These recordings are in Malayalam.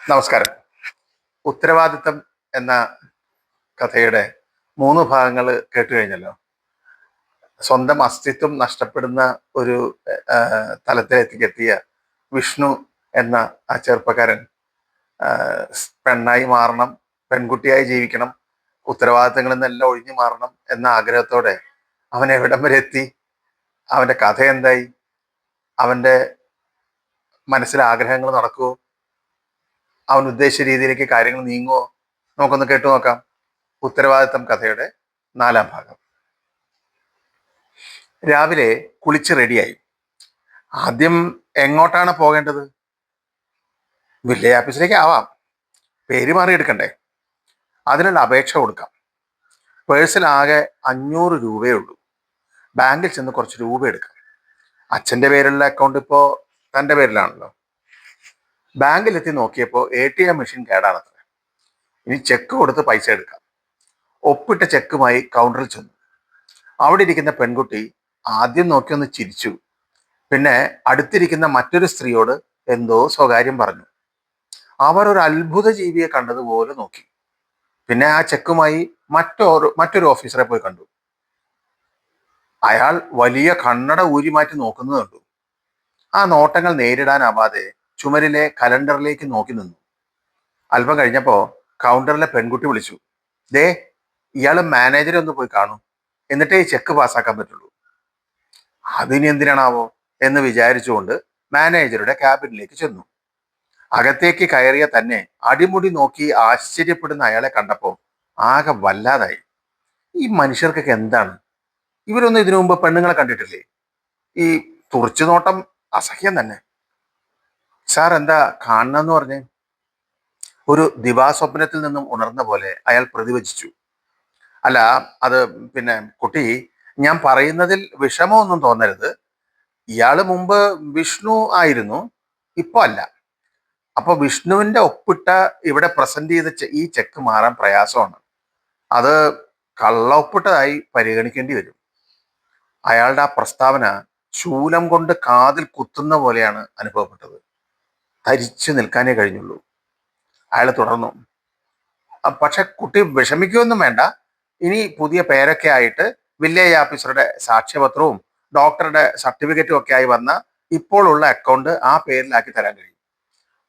നമസ്കാരം. ഉത്തരവാദിത്തം എന്ന കഥയുടെ 3 ഭാഗങ്ങൾ കേട്ടു കഴിഞ്ഞല്ലോ. സ്വന്തം അസ്തിത്വം നഷ്ടപ്പെടുന്ന ഒരു തലത്തിലേക്ക് എത്തിയ വിഷ്ണു എന്ന ആ ചെറുപ്പക്കാരൻ പെണ്ണായി മാറണം, പെൺകുട്ടിയായി ജീവിക്കണം, ഉത്തരവാദിത്തങ്ങളിൽ നിന്നെല്ലാം ഒഴിഞ്ഞു മാറണം എന്ന ആഗ്രഹത്തോടെ അവൻ എവിടം വരെ എത്തി, അവന്റെ കഥ എന്തായി, അവന്റെ മനസ്സിലെ ആഗ്രഹങ്ങൾ നടക്കുമോ, അവൻ ഉദ്ദേശിച്ച രീതിയിലേക്ക് കാര്യങ്ങൾ നീങ്ങുമോ, നമുക്കൊന്ന് കേട്ടു നോക്കാം. ഉത്തരവാദിത്തം കഥയുടെ 4-ാം ഭാഗം. രാവിലെ കുളിച്ച് റെഡിയായി. ആദ്യം എങ്ങോട്ടാണ് പോകേണ്ടത്? വില്ലേജ് ഓഫീസിലേക്ക് ആവാം. പേര് മാറി എടുക്കണ്ടേ? അതിനുള്ള അപേക്ഷ കൊടുക്കാം. പേഴ്സിൽ ആകെ 500 രൂപയേ ഉള്ളൂ. ബാങ്കിൽ ചെന്ന് കുറച്ച് രൂപ എടുക്കാം. അച്ഛൻ്റെ പേരിലുള്ള അക്കൗണ്ട് ഇപ്പോൾ തൻ്റെ പേരിലാണല്ലോ. ബാങ്കിലെത്തി നോക്കിയപ്പോൾ ATM മെഷീൻ കേടാണത്രേ. ഇനി ചെക്ക് കൊടുത്ത് പൈസ എടുക്കാം. ഒപ്പിട്ട ചെക്കുമായി കൗണ്ടറിൽ ചെന്നു. അവിടെ ഇരിക്കുന്ന പെൺകുട്ടി ആദ്യം നോക്കിയൊന്ന് ചിരിച്ചു. പിന്നെ അടുത്തിരിക്കുന്ന മറ്റൊരു സ്ത്രീയോട് എന്തോ സ്വകാര്യം പറഞ്ഞു. അവർ ഒരു അത്ഭുത ജീവിയെ കണ്ടതുപോലെ നോക്കി. പിന്നെ ആ ചെക്കുമായി മറ്റൊരു ഓഫീസറെ പോയി കണ്ടു. അയാൾ വലിയ കണ്ണട ഊരി മാറ്റി നോക്കുന്നത് കണ്ടു. ആ നോട്ടങ്ങൾ നേരിടാനാവാതെ ചുമരിലെ കലണ്ടറിലേക്ക് നോക്കി നിന്നു. അല്പം കഴിഞ്ഞപ്പോ കൗണ്ടറിലെ പെൺകുട്ടി വിളിച്ചു, ദേ ഇയാള് മാനേജറെ ഒന്ന് പോയി കാണും, എന്നിട്ടേ ഈ ചെക്ക് പാസ്സാക്കാൻ പറ്റുള്ളൂ. അതിനി എന്തിനാണാവോ എന്ന് വിചാരിച്ചുകൊണ്ട് മാനേജറുടെ ക്യാബിനിലേക്ക് ചെന്നു. അകത്തേക്ക് കയറിയ തന്നെ അടിമുടി നോക്കി ആശ്ചര്യപ്പെടുന്ന അയാളെ കണ്ടപ്പോ ആകെ വല്ലാതായി. ഈ മനുഷ്യർക്കൊക്കെ എന്താണ്? ഇവരൊന്നും ഇതിനു മുമ്പ് പെണ്ണുങ്ങളെ കണ്ടിട്ടില്ലേ? ഈ തുറച്ചു നോട്ടം അസഹ്യം തന്നെ. സാർ എന്താ കാണണമെന്ന് പറഞ്ഞേ? ഒരു ദിവാസ്വപ്നത്തിൽ നിന്നും ഉണർന്ന പോലെ അയാൾ പ്രതിവചിച്ചു. അല്ല, അത് പിന്നെ കുട്ടി, ഞാൻ പറയുന്നതിൽ വിഷമമൊന്നും തോന്നരുത്. ഇയാള് മുമ്പ് വിഷ്ണു ആയിരുന്നു, ഇപ്പൊ അല്ല. അപ്പൊ വിഷ്ണുവിന്റെ ഒപ്പിട്ട ഇവിടെ പ്രസന്റ് ചെയ്ത ഈ ചെക്ക് മാറാൻ പ്രയാസമാണ്. അത് കള്ള ഒപ്പിട്ടതായി പരിഗണിക്കേണ്ടി വരും. അയാളുടെ ആ പ്രസ്താവന ശൂലം കൊണ്ട് കാതിൽ കുത്തുന്ന പോലെയാണ് അനുഭവപ്പെട്ടത്. ധരിച്ചു നിൽക്കാനേ കഴിഞ്ഞുള്ളൂ. അയാൾ തുടർന്നു, പക്ഷെ കുട്ടി വിഷമിക്കുകയൊന്നും വേണ്ട. ഇനി പുതിയ പേരൊക്കെ ആയിട്ട് വില്ലേജ് ഓഫീസറുടെ സാക്ഷ്യപത്രവും ഡോക്ടറുടെ സർട്ടിഫിക്കറ്റും ഒക്കെ ആയി വന്ന ഇപ്പോൾ ഉള്ള അക്കൗണ്ട് ആ പേരിലാക്കി തരാൻ കഴിയും.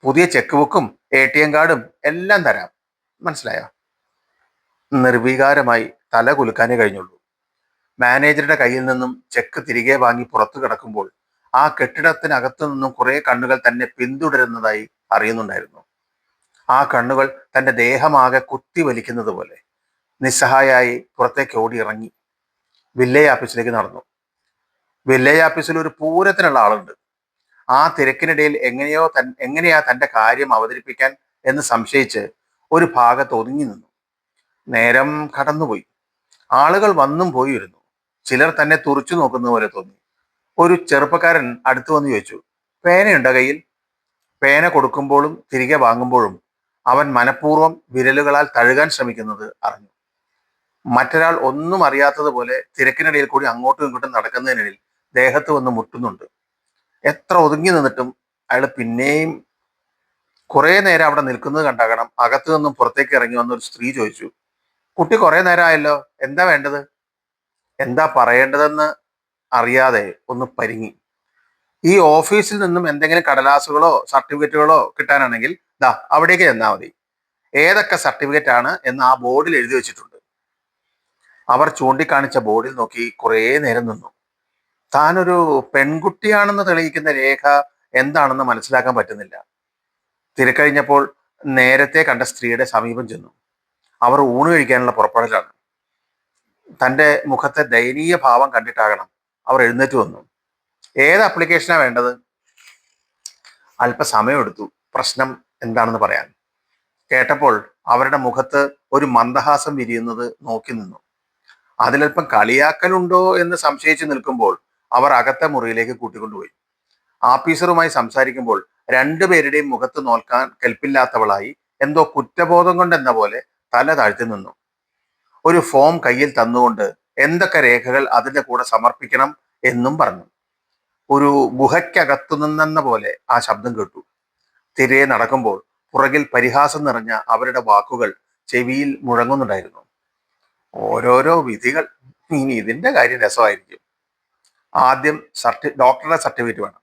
പുതിയ ചെക്ക് ബുക്കും ATM കാർഡും എല്ലാം തരാം. മനസ്സിലായോ? നിർവികാരമായി തല കുലുക്കാനേ കഴിഞ്ഞുള്ളൂ. മാനേജറുടെ കയ്യിൽ നിന്നും ചെക്ക് തിരികെ വാങ്ങി പുറത്തു കിടക്കുമ്പോൾ ആ കെട്ടിടത്തിനകത്തു നിന്നും കുറെ കണ്ണുകൾ തന്നെ പിന്തുടരുന്നതായി അറിയുന്നുണ്ടായിരുന്നു. ആ കണ്ണുകൾ തന്റെ ദേഹമാകെ കുത്തി വലിക്കുന്നത് പോലെ. നിസ്സഹായായി പുറത്തേക്ക് ഓടി ഇറങ്ങി വില്ലേജ് ഓഫീസിലേക്ക് നടന്നു. വില്ലേജ് ഓഫീസിൽ ഒരു പൂരത്തിനുള്ള ആളുണ്ട്. ആ തിരക്കിനിടയിൽ എങ്ങനെയാ തന്റെ കാര്യം അവതരിപ്പിക്കാൻ എന്ന് സംശയിച്ച് ഒരു ഭാഗത്ത് ഒതുങ്ങി നിന്നു. നേരം കടന്നുപോയി. ആളുകൾ വന്നും പോയി വരുന്നു. ചിലർ തന്നെ തുറച്ചു നോക്കുന്ന പോലെ തോന്നി. ഒരു ചെറുപ്പക്കാരൻ അടുത്തു വന്ന് ചോദിച്ചു, പേനയുണ്ടോ കയ്യിൽ? പേന കൊടുക്കുമ്പോഴും തിരികെ വാങ്ങുമ്പോഴും അവൻ മനഃപൂർവ്വം വിരലുകളാൽ തഴുകാൻ ശ്രമിക്കുന്നത് അറിഞ്ഞു. മറ്റൊരാൾ ഒന്നും അറിയാത്തതുപോലെ തിരക്കിനിടയിൽ കൂടി അങ്ങോട്ടും ഇങ്ങോട്ടും നടക്കുന്നതിനിടയിൽ ദേഹത്ത് വന്ന് മുട്ടുന്നുണ്ട്. എത്ര ഒതുങ്ങി നിന്നിട്ടും അയാൾ പിന്നെയും കുറെ നേരം അവിടെ നിൽക്കുന്നത് കണ്ടാകണം. അകത്തു നിന്നും പുറത്തേക്ക് ഇറങ്ങി വന്ന ഒരു സ്ത്രീ ചോദിച്ചു, കുട്ടി കുറെ നേരമായല്ലോ, എന്താ വേണ്ടത്? എന്താ പറയേണ്ടതെന്ന് അറിയാതെ ഒന്ന് പരിങ്ങി. ഈ ഓഫീസിൽ നിന്നും എന്തെങ്കിലും കടലാസുകളോ സർട്ടിഫിക്കറ്റുകളോ കിട്ടാനാണെങ്കിൽ ദാ അവിടേക്ക് ചെന്നാൽ മതി. ഏതൊക്കെ സർട്ടിഫിക്കറ്റ് ആണ് എന്ന് ആ ബോർഡിൽ എഴുതി വെച്ചിട്ടുണ്ട്. അവർ ചൂണ്ടിക്കാണിച്ച ബോർഡിൽ നോക്കി കുറേ നേരം നിന്നു. താനൊരു പെൺകുട്ടിയാണെന്ന് തെളിയിക്കുന്ന രേഖ എന്താണെന്ന് മനസ്സിലാക്കാൻ പറ്റുന്നില്ല. തിരക്കഴിഞ്ഞപ്പോൾ നേരത്തെ കണ്ട സ്ത്രീയുടെ സമീപം ചെന്നു. അവർ ഊണ് കഴിക്കാനുള്ള പുറപ്പെടലാണ്. തൻ്റെ മുഖത്തെ ദയനീയ ഭാവം കണ്ടിട്ടാകണം അവർ എഴുന്നേറ്റ് വന്നു. ഏത് ആപ്ലിക്കേഷനാണ് വേണ്ടത്? അല്പസമയം എടുത്തു പ്രശ്നം എന്താണെന്ന് പറയാൻ. കേട്ടപ്പോൾ അവരുടെ മുഖത്ത് ഒരു മന്ദഹാസം വിരിയുന്നത് നോക്കി നിന്നു. അതിലല്പം കളിയാക്കലുണ്ടോ എന്ന് സംശയിച്ചു നിൽക്കുമ്പോൾ അവർ അകത്തെ മുറിയിലേക്ക് കൂട്ടിക്കൊണ്ടുപോയി. ആഫീസറുമായി സംസാരിക്കുമ്പോൾ രണ്ടുപേരുടെയും മുഖത്ത് നോക്കാൻ കെൽപ്പില്ലാത്തവളായി എന്തോ കുറ്റബോധം കൊണ്ടെന്ന പോലെ തല താഴ്ത്തി നിന്നു. ഒരു ഫോം കയ്യിൽ തന്നുകൊണ്ട് എന്തൊക്കെ രേഖകൾ അതിന്റെ കൂടെ സമർപ്പിക്കണം എന്നും പറഞ്ഞു. ഒരു ഗുഹയ്ക്കകത്തു നിന്നെന്ന പോലെ ആ ശബ്ദം കേട്ടു. തിരികെ നടക്കുമ്പോൾ പുറകിൽ പരിഹാസം നിറഞ്ഞ അവരുടെ വാക്കുകൾ ചെവിയിൽ മുഴങ്ങുന്നുണ്ടായിരുന്നു. ഓരോരോ വിധികൾ. ഇനി ഇതിന്റെ കാര്യം രസമായിരിക്കും. ആദ്യം ഡോക്ടറുടെ സർട്ടിഫിക്കറ്റ് വേണം.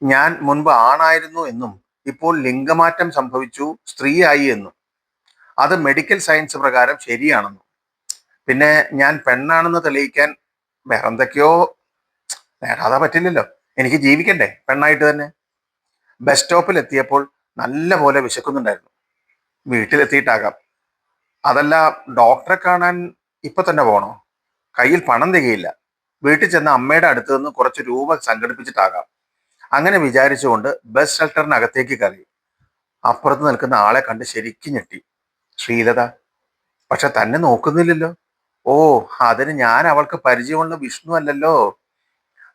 ഞാൻ മുൻപ് ആണായിരുന്നു എന്നും ഇപ്പോൾ ലിംഗമാറ്റം സംഭവിച്ചു സ്ത്രീയായി എന്നും അത് മെഡിക്കൽ സയൻസ് പ്രകാരം ശരിയാണെന്നും പിന്നെ ഞാൻ പെണ്ണാണെന്ന് തെളിയിക്കാൻ വേറെന്തൊക്കെയോ നേടാതെ പറ്റില്ലല്ലോ. എനിക്ക് ജീവിക്കണ്ടേ പെണ്ണായിട്ട് തന്നെ. ബസ് സ്റ്റോപ്പിൽ എത്തിയപ്പോൾ നല്ല പോലെ വിശക്കുന്നുണ്ടായിരുന്നു. വീട്ടിലെത്തിയിട്ടാകാം. അതല്ല, ഡോക്ടറെ കാണാൻ ഇപ്പൊ തന്നെ പോണോ? കയ്യിൽ പണം തികയില്ല. വീട്ടിൽ ചെന്ന അമ്മയുടെ അടുത്ത് നിന്ന് കുറച്ച് രൂപ സംഘടിപ്പിച്ചിട്ടാകാം. അങ്ങനെ വിചാരിച്ചുകൊണ്ട് ബസ് ഷെൽട്ടറിനകത്തേക്ക് കയറി. അപ്പുറത്ത് നിൽക്കുന്ന ആളെ കണ്ട് ശരിക്കും ഞെട്ടി. ശ്രീലത. പക്ഷെ തന്നെ നോക്കുന്നില്ലല്ലോ. ഓ, അതിന് ഞാൻ അവൾക്ക് പരിചയമുള്ള വിഷ്ണു അല്ലല്ലോ.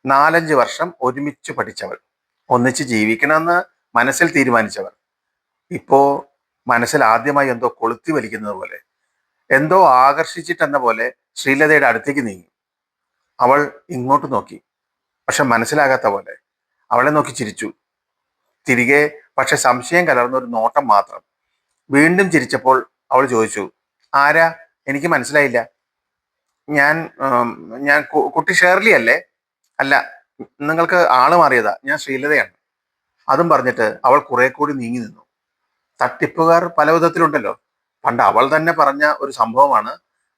4-5 വർഷം ഒരുമിച്ച് പഠിച്ചവൾ, ഒന്നിച്ച് ജീവിക്കണമെന്ന് മനസ്സിൽ തീരുമാനിച്ചവർ. ഇപ്പോ മനസ്സിൽ ആദ്യമായി എന്തോ കൊളുത്തി വലിക്കുന്നത് പോലെ, എന്തോ ആകർഷിച്ചിട്ടെന്ന പോലെ ശ്രീലതയുടെ അടുത്തേക്ക് നീങ്ങി. അവൾ ഇങ്ങോട്ട് നോക്കി, പക്ഷെ മനസ്സിലാകാത്ത പോലെ. അവളെ നോക്കി ചിരിച്ചു. തിരികെ പക്ഷെ സംശയം കലർന്ന ഒരു നോട്ടം മാത്രം. വീണ്ടും ചിരിച്ചപ്പോൾ അവൾ ചോദിച്ചു, ആരാ? എനിക്ക് മനസ്സിലായില്ല. ഞാൻ ഞാൻ കുട്ടി ഷേർലി അല്ലേ? അല്ല, നിങ്ങൾക്ക് ആള് മാറിയതാ, ഞാൻ ശ്രീലതയാണ്. അതും പറഞ്ഞിട്ട് അവൾ കുറെ കൂടി നീങ്ങി നിന്നു. തട്ടിപ്പുകാർ പല വിധത്തിലുണ്ടല്ലോ. പണ്ട് അവൾ തന്നെ പറഞ്ഞ ഒരു സംഭവമാണ്,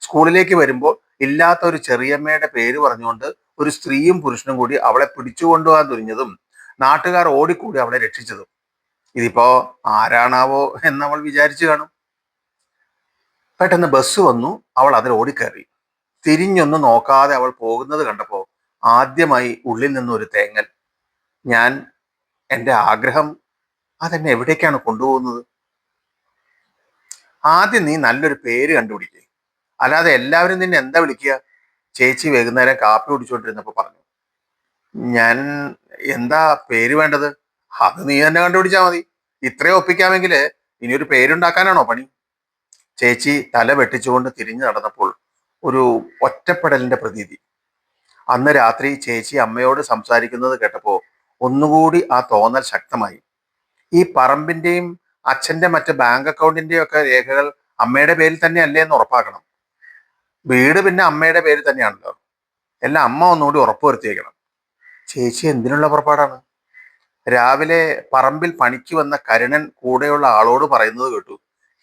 സ്കൂളിലേക്ക് വരുമ്പോൾ ഇല്ലാത്ത ഒരു ചെറിയമ്മയുടെ പേര് പറഞ്ഞുകൊണ്ട് ഒരു സ്ത്രീയും പുരുഷനും കൂടി അവളെ പിടിച്ചു കൊണ്ടുപോകാൻ തുനിഞ്ഞതും നാട്ടുകാർ ഓടിക്കൂടി അവളെ രക്ഷിച്ചതും. ഇതിപ്പോ ആരാണാവോ എന്നവൾ വിചാരിച്ചു കാണും. പെട്ടെന്ന് ബസ് വന്നു. അവൾ അതിൽ ഓടിക്കയറി. തിരിഞ്ഞൊന്നും നോക്കാതെ അവൾ പോകുന്നത് കണ്ടപ്പോ ആദ്യമായി ഉള്ളിൽ നിന്നൊരു തേങ്ങൽ. ഞാൻ എൻ്റെ ആഗ്രഹം അതെന്നെ എവിടേക്കാണ് കൊണ്ടുപോകുന്നത്? ആദ്യം നീ നല്ലൊരു പേര് കണ്ടുപിടിക്കുക, അല്ലാതെ എല്ലാവരും നിന്നെ എന്താ വിളിക്കുക? ചേച്ചി വൈകുന്നേരം കാപ്പി കുടിച്ചുകൊണ്ടിരുന്നപ്പോ പറഞ്ഞു. ഞാൻ എന്താ പേര് വേണ്ടത്? അത് നീ തന്നെ കണ്ടുപിടിച്ചാ മതി. ഇത്രയും ഒപ്പിക്കാമെങ്കിൽ ഇനിയൊരു പേരുണ്ടാക്കാനാണോ പണി? ചേച്ചി തല വെട്ടിച്ചുകൊണ്ട് തിരിഞ്ഞു നടന്നപ്പോൾ ഒരു ഒറ്റപ്പെടലിന്റെ പ്രതീതി. അന്ന് രാത്രി ചേച്ചി അമ്മയോട് സംസാരിക്കുന്നത് കേട്ടപ്പോൾ ഒന്നുകൂടി ആ തോന്നൽ ശക്തമായി. ഈ പറമ്പിന്റെയും അച്ഛന്റെ മറ്റ് ബാങ്ക് അക്കൗണ്ടിന്റെയും ഒക്കെ രേഖകൾ അമ്മയുടെ പേരിൽ തന്നെ അല്ലേ എന്ന് ഉറപ്പാക്കണം. വീട് പിന്നെ അമ്മയുടെ പേരിൽ തന്നെയാണല്ലോ. എല്ലാം അമ്മ ഒന്നുകൂടി ഉറപ്പുവരുത്തിയേക്കണം. ചേച്ചി എന്തിനുള്ള പുറപ്പാടാണ്? രാവിലെ പറമ്പിൽ പണിക്ക് വന്ന കരുണൻ കൂടെയുള്ള ആളോട് പറയുന്നത് കേട്ടു,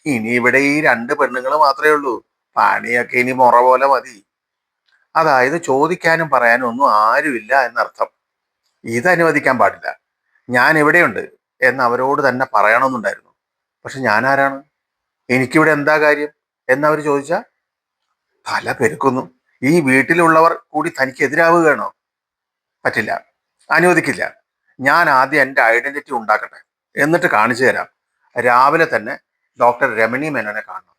ഇനി ഇവിടെ ഈ 2 പെണ്ണുങ്ങൾ മാത്രമേ ഉള്ളൂ, പണിയൊക്കെ ഇനി മുറ പോലെ മതി. അതായത് ചോദിക്കാനും പറയാനും ഒന്നും ആരുമില്ല എന്നർത്ഥം. ഇത് അനുവദിക്കാൻ പാടില്ല. ഞാൻ ഇവിടെയുണ്ട് എന്ന് അവരോട് തന്നെ പറയണമെന്നുണ്ടായിരുന്നു. പക്ഷെ ഞാൻ ആരാണ്? എനിക്കിവിടെ എന്താ കാര്യം എന്നവർ ചോദിച്ചാൽ തല പെരുക്കുന്നു. ഈ വീട്ടിലുള്ളവർ കൂടി തനിക്ക് എതിരാവുകയാണോ? പറ്റില്ല, അനുവദിക്കില്ല. ഞാൻ ആദ്യം എൻ്റെ ഐഡന്റിറ്റി ഉണ്ടാക്കട്ടെ, എന്നിട്ട് കാണിച്ചു തരാം. രാവിലെ തന്നെ ഡോക്ടർ രമണി മേനോനെ കാണണം.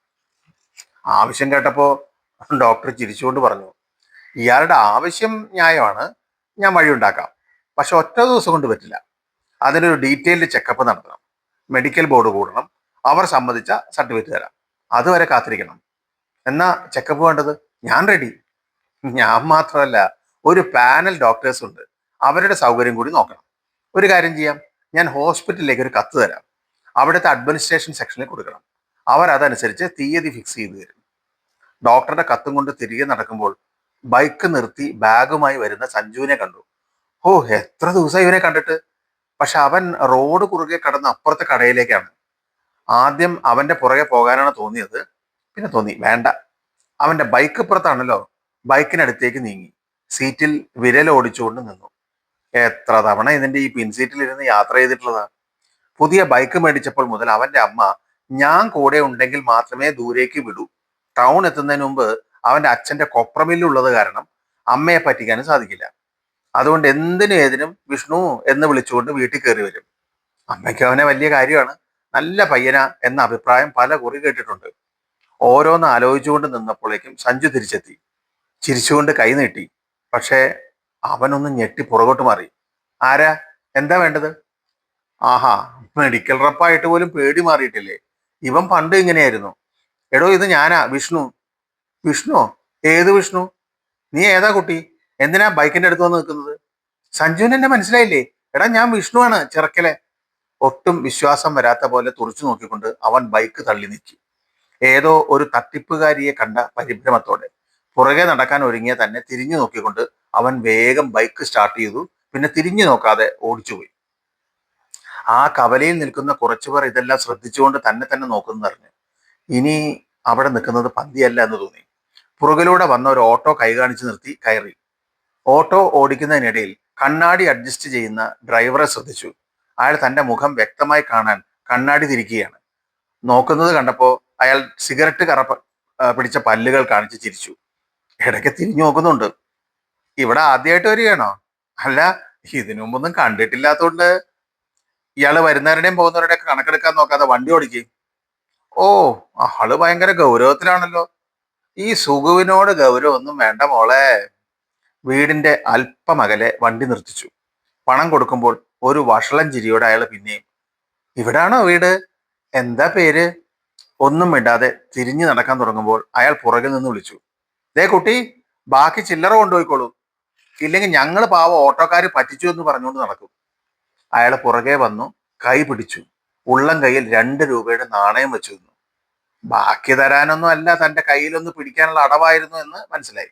ആവശ്യം കേട്ടപ്പോ ഡോക്ടർ ചിരിച്ചുകൊണ്ട് പറഞ്ഞു, ഇയാളുടെ ആവശ്യം ന്യായമാണ്, ഞാൻ വഴിയുണ്ടാക്കാം. പക്ഷെ ഒറ്റ ദിവസം കൊണ്ട് പറ്റില്ല. അതിനൊരു ഡീറ്റെയിൽഡ് ചെക്കപ്പ് നടത്തണം, മെഡിക്കൽ ബോർഡ് കൂടണം, അവർ സമ്മതിച്ച സർട്ടിഫിക്കറ്റ് തരാം. അതുവരെ കാത്തിരിക്കണം. എന്നാ ചെക്കപ്പ് വേണ്ടത്? ഞാൻ റെഡി. ഞാൻ മാത്രമല്ല, ഒരു പാനൽ ഡോക്ടേഴ്സ് ഉണ്ട്, അവരുടെ സൗകര്യം കൂടി നോക്കണം. ഒരു കാര്യം ചെയ്യാം, ഞാൻ ഹോസ്പിറ്റലിലേക്ക് ഒരു കത്ത് തരാം. അവിടുത്തെ അഡ്മിനിസ്ട്രേഷൻ സെക്ഷനിൽ കൊടുക്കണം. അവർ അതനുസരിച്ച് തീയതി ഫിക്സ് ചെയ്തു തരും. ഡോക്ടറുടെ കത്തും കൊണ്ട് തിരികെ നടക്കുമ്പോൾ ബൈക്ക് നിർത്തി ബാഗുമായി വരുന്ന സഞ്ജുവിനെ കണ്ടു. ഓ, എത്ര ദിവസമായി ഇവനെ കണ്ടിട്ട്. പക്ഷെ അവൻ റോഡ് കുറുകെ കടന്ന് അപ്പുറത്തെ കടയിലേക്കാണ്. ആദ്യം അവന്റെ പുറകെ പോകാനാണ് തോന്നിയത്. പിന്നെ തോന്നി വേണ്ട. അവന്റെ ബൈക്ക് പുറത്താണല്ലോ. ബൈക്കിനടുത്തേക്ക് നീങ്ങി സീറ്റിൽ വിരൽ ഓടിച്ചുകൊണ്ട് നിന്നു. എത്ര തവണ ഇതിന്റെ ഈ പിൻസീറ്റിൽ ഇരുന്ന് യാത്ര ചെയ്തിട്ടുള്ളതാ. പുതിയ ബൈക്ക് മേടിച്ചപ്പോൾ മുതൽ അവന്റെ അമ്മ ഞാൻ കൂടെ ഉണ്ടെങ്കിൽ മാത്രമേ ദൂരേക്ക് വിടൂ. ടൗൺ എത്തുന്നതിന് മുമ്പ് അവന്റെ അച്ഛന്റെ കൊപ്രമില്ലുള്ളത് കാരണം അമ്മയെ പറ്റിക്കാനും സാധിക്കില്ല. അതുകൊണ്ട് എന്തിനും ഏതിനും വിഷ്ണു എന്ന് വിളിച്ചുകൊണ്ട് വീട്ടിൽ കയറി വരും. അമ്മയ്ക്ക് അവനെ വലിയ കാര്യമാണ്, നല്ല പയ്യന എന്ന അഭിപ്രായം പല കുറി കേട്ടിട്ടുണ്ട്. ഓരോന്ന് ആലോചിച്ചുകൊണ്ട് നിന്നപ്പോഴേക്കും സഞ്ജു തിരിച്ചെത്തി. ചിരിച്ചുകൊണ്ട് കൈ നീട്ടി. പക്ഷേ അവനൊന്ന് ഞെട്ടി പുറകോട്ട് മാറി. ആരാ? എന്താ വേണ്ടത്? ആഹാ, മെഡിക്കൽ റപ്പായിട്ട് പോലും പേടി മാറിയിട്ടില്ലേ? ഇവൻ പണ്ട് ഇങ്ങനെയായിരുന്നു. എടോ, ഇത് ഞാനാ, വിഷ്ണു. വിഷ്ണു? ഏത് വിഷ്ണു? നീ ഏതാ കുട്ടി? എന്തിനാ ബൈക്കിന്റെ അടുത്ത് വന്ന് നിൽക്കുന്നത്? സഞ്ജുവിന് എന്നെ മനസ്സിലായില്ലേ? എടാ, ഞാൻ വിഷ്ണുവാണ്, ചിറക്കലെ. ഒട്ടും വിശ്വാസം വരാത്ത പോലെ തുറച്ചു നോക്കിക്കൊണ്ട് അവൻ ബൈക്ക് തള്ളി നീക്കി. ഏതോ ഒരു തട്ടിപ്പുകാരിയെ കണ്ട പരിഭ്രമത്തോടെ പുറകെ നടക്കാൻ ഒരുങ്ങിയ തന്നെ തിരിഞ്ഞു നോക്കിക്കൊണ്ട് അവൻ വേഗം ബൈക്ക് സ്റ്റാർട്ട് ചെയ്തു. പിന്നെ തിരിഞ്ഞു നോക്കാതെ ഓടിച്ചുപോയി. ആ കവലയിൽ നിൽക്കുന്ന കുറച്ചുപേർ ഇതെല്ലാം ശ്രദ്ധിച്ചുകൊണ്ട് തന്നെ തന്നെ നോക്കുന്നതറിഞ്ഞ് ഇനി അവിടെ നിൽക്കുന്നത് പന്തിയല്ല എന്ന് തോന്നി. പുറകിലൂടെ വന്ന ഒരു ഓട്ടോ കൈ കാണിച്ച് നിർത്തി കയറി. ഓട്ടോ ഓടിക്കുന്നതിനിടയിൽ കണ്ണാടി അഡ്ജസ്റ്റ് ചെയ്യുന്ന ഡ്രൈവറെ ശ്രദ്ധിച്ചു. അയാൾ തന്റെ മുഖം വ്യക്തമായി കാണാൻ കണ്ണാടി തിരിക്കുകയാണ്. നോക്കുന്നത് കണ്ടപ്പോ അയാൾ സിഗരറ്റ് പിടിച്ച പല്ലുകൾ കാണിച്ച് ചിരിച്ചു. ഇടയ്ക്ക് തിരിഞ്ഞു നോക്കുന്നുണ്ട്. ഇവിടെ ആദ്യമായിട്ട് വരികയാണോ? അല്ല, ഇതിനു മുമ്പൊന്നും കണ്ടിട്ടില്ലാത്തതുകൊണ്ട് ഇയാള് വരുന്നവരുടെയും പോകുന്നവരുടെയും കണക്കെടുക്കാൻ നോക്കാതെ വണ്ടി ഓടിക്കും. ഓ, ആള് ഭയങ്കര ഗൗരവത്തിലാണല്ലോ. ഈ സുഖുവിനോട് ഗൗരവം ഒന്നും വേണ്ട മോളെ. വീടിന്റെ അല്പം അകലെ വണ്ടി നിർത്തിച്ചു. പണം കൊടുക്കുമ്പോൾ ഒരു വഷളൻ ചിരിയോടെ അയാൾ പിന്നെയും, ഇവിടാണോ വീട്? എന്താ പേര്? ഒന്നും മിണ്ടാതെ തിരിഞ്ഞു നടക്കാൻ തുടങ്ങുമ്പോൾ അയാൾ പുറകിൽ നിന്ന് വിളിച്ചു, ദേ കുട്ടി, ബാക്കി ചില്ലറ കൊണ്ടുപോയിക്കോളൂ, ഇല്ലെങ്കിൽ ഞങ്ങൾ പാവ ഓട്ടോക്കാർ പറ്റിച്ചു എന്ന് പറഞ്ഞുകൊണ്ട് നടക്കും. അയാൾ പുറകെ വന്നു, കൈ പിടിച്ചു. ഉള്ളം കയ്യിൽ 2 രൂപയുടെ നാണയം വെച്ചു നിന്നു. ബാക്കി തരാനൊന്നും അല്ല, തന്റെ കയ്യിലൊന്ന് പിടിക്കാനുള്ള അടവായിരുന്നു എന്ന് മനസ്സിലായി.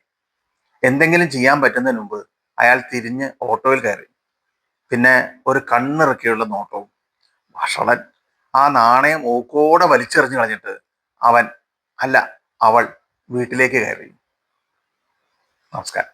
എന്തെങ്കിലും ചെയ്യാൻ പറ്റുന്നതിന് മുമ്പ് അയാൾ തിരിഞ്ഞ് ഓട്ടോയിൽ കയറി. പിന്നെ ഒരു കണ്ണിറക്കിയുള്ള നോട്ടവും. വഷളൻ. ആ നാണയം ഊക്കോടെ വലിച്ചെറിഞ്ഞു കളഞ്ഞിട്ട് അവൻ, അല്ല അവൾ, വീട്ടിലേക്ക് കയറി. നമസ്കാരം.